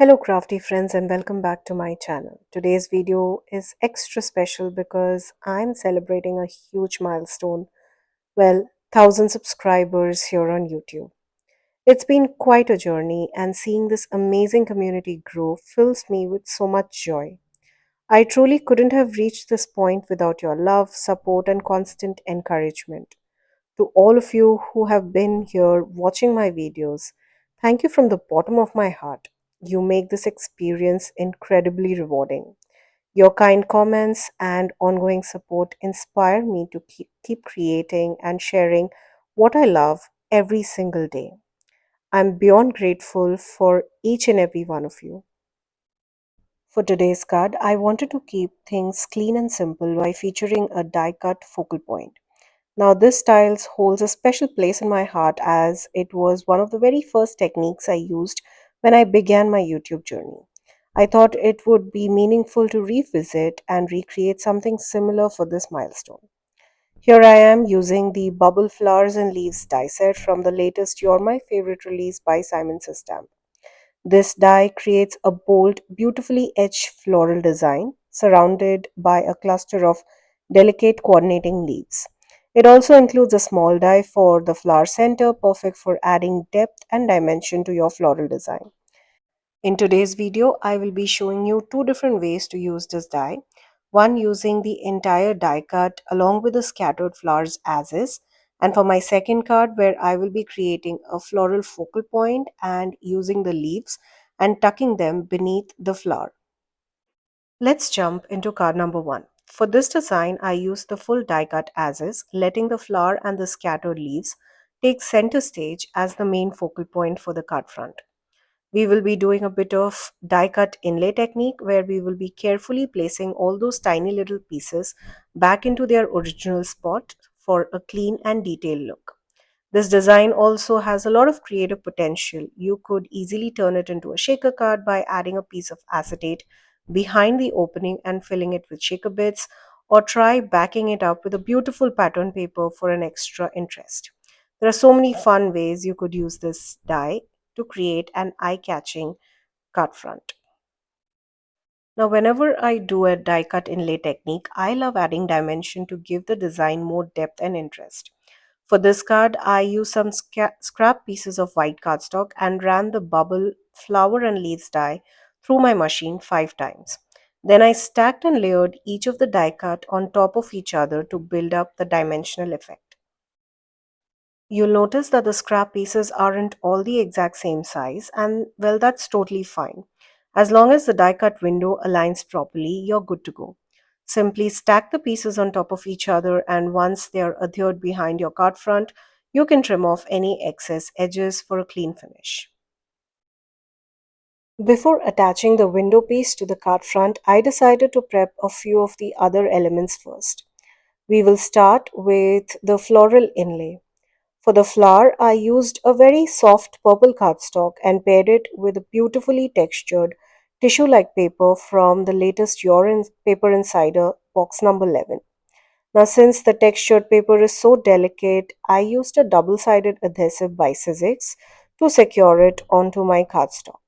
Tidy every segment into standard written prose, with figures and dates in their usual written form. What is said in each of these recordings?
Hello crafty friends and welcome back to my channel. Today's video is extra special because I'm celebrating a huge milestone. Well, 1,000 subscribers here on YouTube. It's been quite a journey and seeing this amazing community grow fills me with so much joy. I truly couldn't have reached this point without your love, support and constant encouragement. To all of you who have been here watching my videos, thank you from the bottom of my heart. You make this experience incredibly rewarding. Your kind comments and ongoing support inspire me to keep creating and sharing what I love every single day. I'm beyond grateful for each and every one of you. For today's card, I wanted to keep things clean and simple by featuring a die cut focal point. Now, this style holds a special place in my heart as it was one of the very first techniques I used when I began my YouTube journey. I thought it would be meaningful to revisit and recreate something similar for this milestone. Here I am using the Bubble Flowers and Leaves die set from the latest You're My Favorite release by Simon Says. This die creates a bold, beautifully etched floral design surrounded by a cluster of delicate coordinating leaves. It also includes a small die for the flower center, perfect for adding depth and dimension to your floral design. In today's video, I will be showing you two different ways to use this die. One using the entire die cut along with the scattered flowers as is, and for my second card where I will be creating a floral focal point and using the leaves and tucking them beneath the flower. Let's jump into card number one. For this design, I used the full die cut as is, letting the flower and the scattered leaves take center stage as the main focal point for the card front. We will be doing a bit of die cut inlay technique where we will be carefully placing all those tiny little pieces back into their original spot for a clean and detailed look. This design also has a lot of creative potential. You could easily turn it into a shaker card by adding a piece of acetate behind the opening and filling it with shaker bits, or try backing it up with a beautiful pattern paper for an extra interest. There are so many fun ways you could use this die to create an eye-catching card front. Now, whenever I do a die cut inlay technique, I love adding dimension to give the design more depth and interest. For this card, I used some scrap pieces of white cardstock and ran the bubble, flower, and leaves die through my machine 5 times. Then I stacked and layered each of the die cut on top of each other to build up the dimensional effect. You'll notice that the scrap pieces aren't all the exact same size, and well, that's totally fine. As long as the die cut window aligns properly, you're good to go. Simply stack the pieces on top of each other, and once they are adhered behind your card front, you can trim off any excess edges for a clean finish. Before attaching the window piece to the card front, I decided to prep a few of the other elements first. We will start with the floral inlay. For the flower, I used a very soft purple cardstock and paired it with a beautifully textured tissue-like paper from the latest Paper Insider box number 11. Now, since the textured paper is so delicate, I used a double-sided adhesive by Sizzix to secure it onto my cardstock.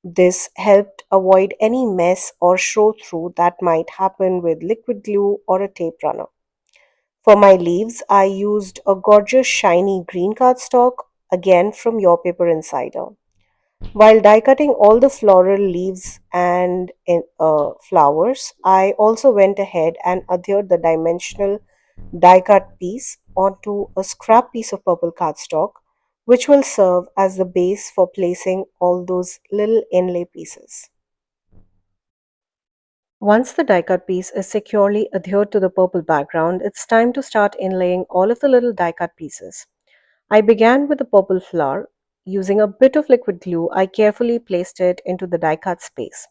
This helped avoid any mess or show-through that might happen with liquid glue or a tape runner. For my leaves, I used a gorgeous shiny green cardstock, again from Your Paper Insider. While die cutting all the floral leaves and flowers, I also went ahead and adhered the dimensional die cut piece onto a scrap piece of purple cardstock, which will serve as the base for placing all those little inlay pieces. Once the die cut piece is securely adhered to the purple background, it's time to start inlaying all of the little die cut pieces. I began with the purple flower. Using a bit of liquid glue, I carefully placed it into the die cut space.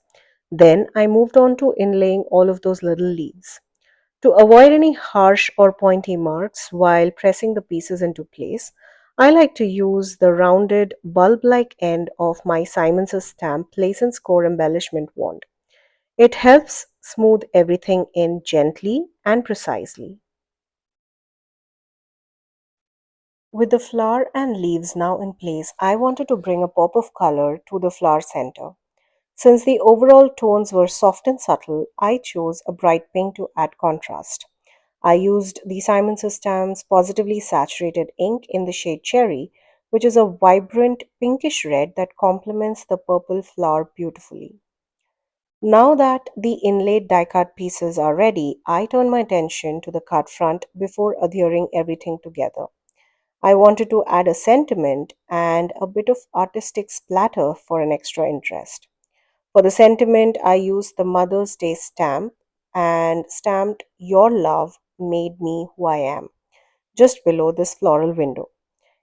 Then I moved on to inlaying all of those little leaves. To avoid any harsh or pointy marks while pressing the pieces into place, I like to use the rounded bulb-like end of my Simon's stamp Place and Score embellishment wand. It helps smooth everything in gently and precisely. With the flower and leaves now in place, I wanted to bring a pop of color to the flower center. Since the overall tones were soft and subtle, I chose a bright pink to add contrast. I used the Simon Says Positively Saturated ink in the shade Cherry, which is a vibrant pinkish red that complements the purple flower beautifully. Now that the inlaid die cut pieces are ready, I turn my attention to the card front before adhering everything together. I wanted to add a sentiment and a bit of artistic splatter for an extra interest. For the sentiment, I used the Mother's Day stamp and stamped Your love made me who I am just below this floral window.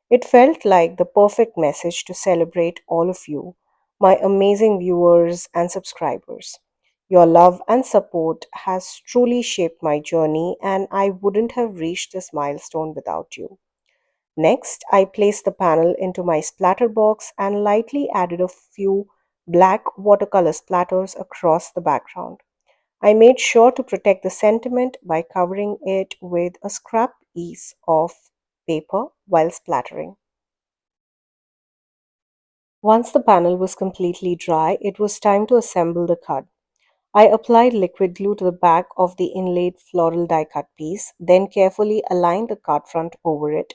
It felt like the perfect message to celebrate all of you, my amazing viewers and subscribers. Your love and support has truly shaped my journey, and I wouldn't have reached this milestone without you. Next, I placed the panel into my splatter box and lightly added a few black watercolor splatters across the background. I made sure to protect the sentiment by covering it with a scrap piece of paper while splattering. Once the panel was completely dry, it was time to assemble the card. I applied liquid glue to the back of the inlaid floral die cut piece, then carefully aligned the card front over it,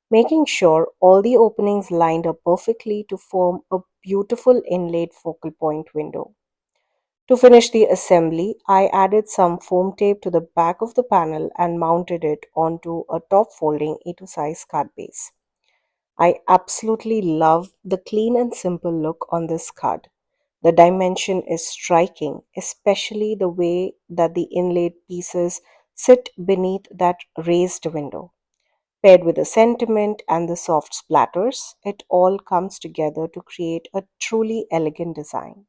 making sure all the openings lined up perfectly to form a beautiful inlaid focal point window. To finish the assembly, I added some foam tape to the back of the panel and mounted it onto a top folding A2 size card base. I absolutely love the clean and simple look on this card. The dimension is striking, especially the way that the inlaid pieces sit beneath that raised window. Paired with the sentiment and the soft splatters, it all comes together to create a truly elegant design.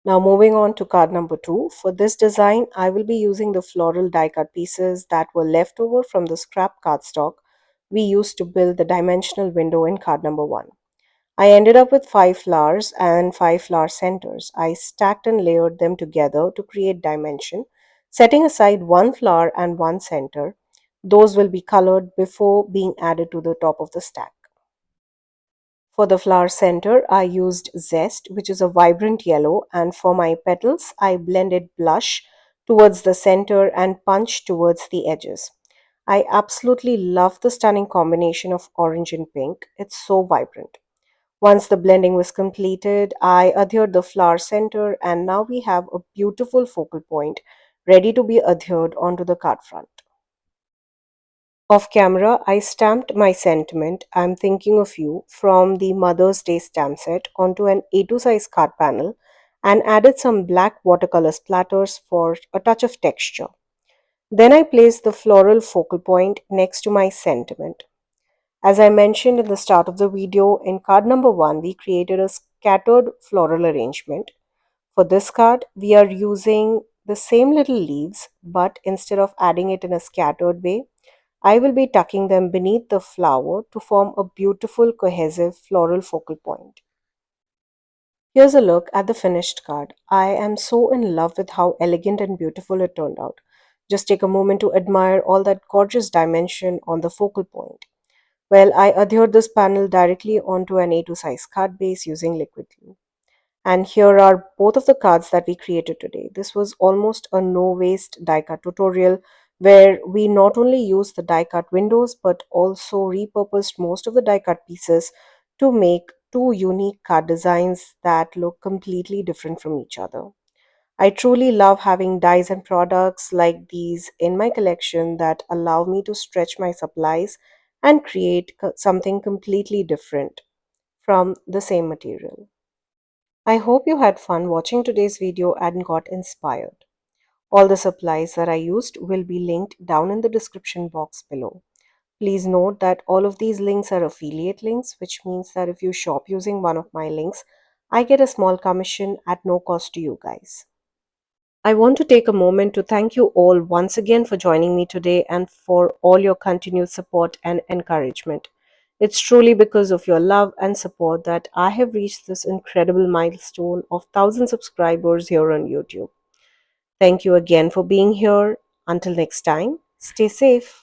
Now moving on to card number 2. For this design, I will be using the floral die cut pieces that were left over from the scrap cardstock we used to build the dimensional window in card number 1. I ended up with 5 flowers and 5 flower centers. I stacked and layered them together to create dimension, setting aside one flower and one center. Those will be colored before being added to the top of the stack. For the flower center, I used Zest, which is a vibrant yellow, and for my petals, I blended blush towards the center and punch towards the edges. I absolutely love the stunning combination of orange and pink. It's so vibrant. Once the blending was completed, I adhered the flower center, and now we have a beautiful focal point ready to be adhered onto the card front. Off camera, I stamped my sentiment, I'm thinking of you, from the Mother's Day stamp set onto an A2 size card panel and added some black watercolor splatters for a touch of texture. Then I placed the floral focal point next to my sentiment. As I mentioned in the start of the video, in card number 1, we created a scattered floral arrangement. For this card, we are using the same little leaves, but instead of adding it in a scattered way, I will be tucking them beneath the flower to form a beautiful cohesive floral focal point. Here's a look at the finished card. I am so in love with how elegant and beautiful it turned out. Just take a moment to admire all that gorgeous dimension on the focal point. Well, I adhered this panel directly onto an A2 size card base using liquid glue. And here are both of the cards that we created today. This was almost a no waste die cut tutorial where we not only used the die cut windows but also repurposed most of the die cut pieces to make two unique card designs that look completely different from each other. I truly love having dies and products like these in my collection that allow me to stretch my supplies and create something completely different from the same material. I hope you had fun watching today's video and got inspired. All the supplies that I used will be linked down in the description box below. Please note that all of these links are affiliate links, which means that if you shop using one of my links, I get a small commission at no cost to you guys. I want to take a moment to thank you all once again for joining me today and for all your continued support and encouragement. It's truly because of your love and support that I have reached this incredible milestone of 1,000 subscribers here on YouTube. Thank you again for being here. Until next time, stay safe.